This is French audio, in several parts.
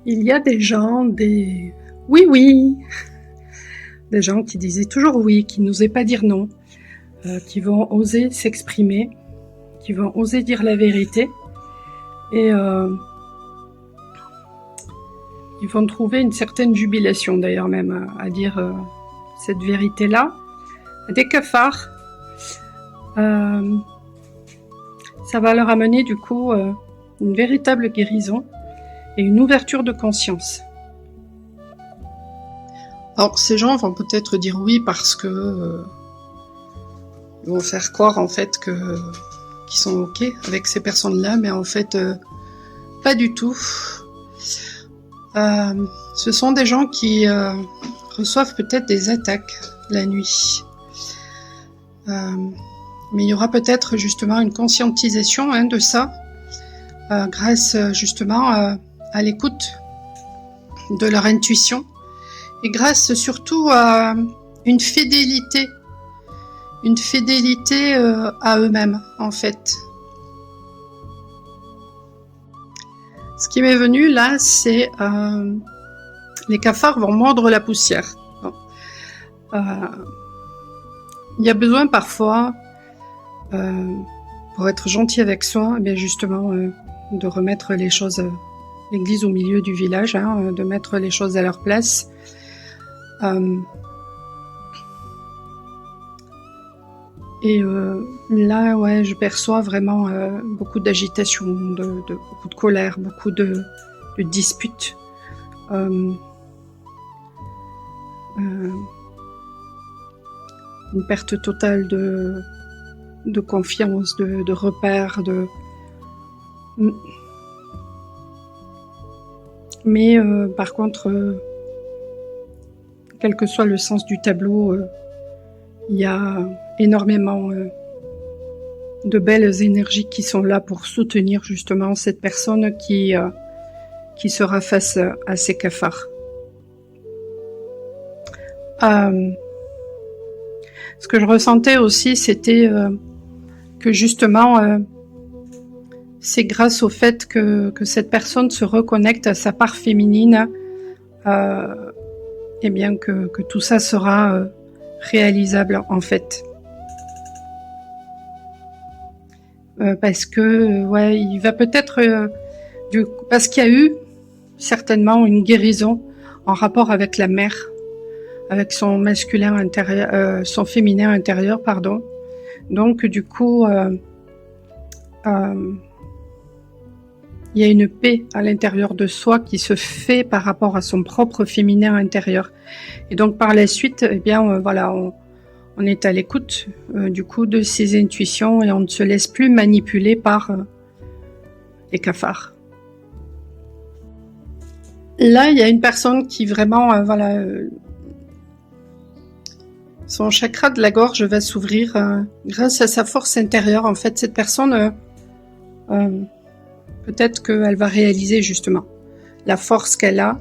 Il y a des gens, des oui oui, des gens qui disaient toujours oui, qui n'osaient pas dire non, qui vont oser s'exprimer, qui vont oser dire la vérité et ils vont trouver une certaine jubilation d'ailleurs même à dire cette vérité-là. Des cafards, ça va leur amener du coup une véritable guérison et une ouverture de conscience. Alors ces gens vont peut-être dire oui parce que ils vont faire croire en fait qu'ils sont ok avec ces personnes-là, mais en fait pas du tout. Ce sont des gens qui reçoivent peut-être des attaques la nuit. Mais il y aura peut-être justement une conscientisation de ça grâce justement à l'écoute de leur intuition et grâce surtout à une fidélité à eux-mêmes en fait. Ce qui m'est venu là, c'est les cafards vont mordre la poussière. Il y a besoin parfois, pour être gentil avec soi, eh bien justement de remettre les choses, l'église au milieu du village, de mettre les choses à leur place. Et là, ouais, je perçois vraiment beaucoup d'agitation, beaucoup de colère, beaucoup de disputes. Une perte totale de confiance, de repères, mais par contre, quel que soit le sens du tableau, il y a énormément de belles énergies qui sont là pour soutenir justement cette personne qui sera face à ces cafards. Ce que je ressentais aussi, c'était que justement, c'est grâce au fait que cette personne se reconnecte à sa part féminine, et bien que tout ça sera réalisable en fait. Parce que ouais, il va peut-être parce qu'il y a eu certainement une guérison en rapport avec la mère, avec son masculin intérieur, son féminin intérieur, pardon. Donc du coup, il y a une paix à l'intérieur de soi qui se fait par rapport à son propre féminin intérieur. Et donc par la suite, eh bien voilà, on est à l'écoute du coup de ses intuitions et on ne se laisse plus manipuler par les cafards. Là, il y a une personne qui vraiment, voilà, son chakra de la gorge va s'ouvrir grâce à sa force intérieure. En fait, cette personne, peut-être qu'elle va réaliser justement la force qu'elle a.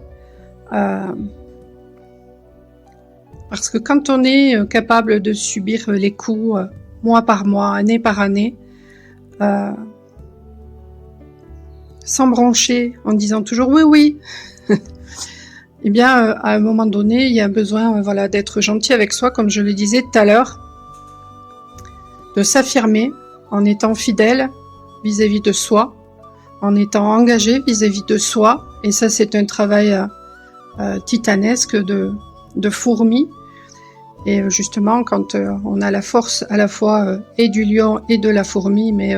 Parce que quand on est capable de subir les coups mois par mois, année par année, sans broncher, en disant toujours oui, oui, eh bien, à un moment donné, il y a besoin voilà, d'être gentil avec soi, comme je le disais tout à l'heure, de s'affirmer en étant fidèle vis-à-vis de soi, en étant engagé vis-à-vis de soi, et ça c'est un travail titanesque de fourmi. Et justement, quand on a la force à la fois et du lion et de la fourmi, mais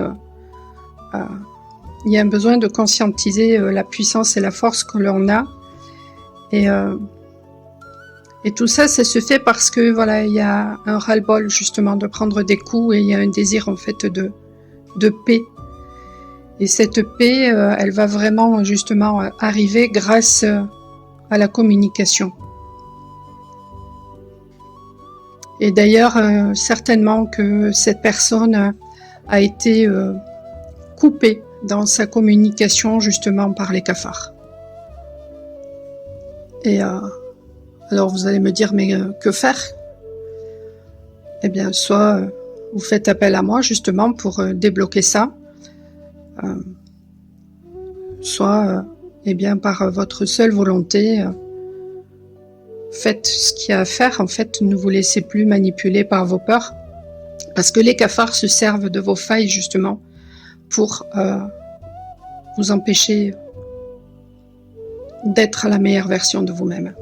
il y a un besoin de conscientiser la puissance et la force que l'on a. Et tout ça, ça se fait parce que voilà, il y a un ras-le-bol justement de prendre des coups et il y a un désir en fait de paix. Et cette paix, elle va vraiment justement arriver grâce à la communication. Et d'ailleurs, certainement que cette personne a été coupée dans sa communication justement par les cafards. Et alors vous allez me dire, mais que faire? Eh bien, soit vous faites appel à moi justement pour débloquer ça, soit eh bien par votre seule volonté, faites ce qu'il y a à faire. En fait, ne vous laissez plus manipuler par vos peurs, parce que les cafards se servent de vos failles justement pour vous empêcher d'être la meilleure version de vous-même.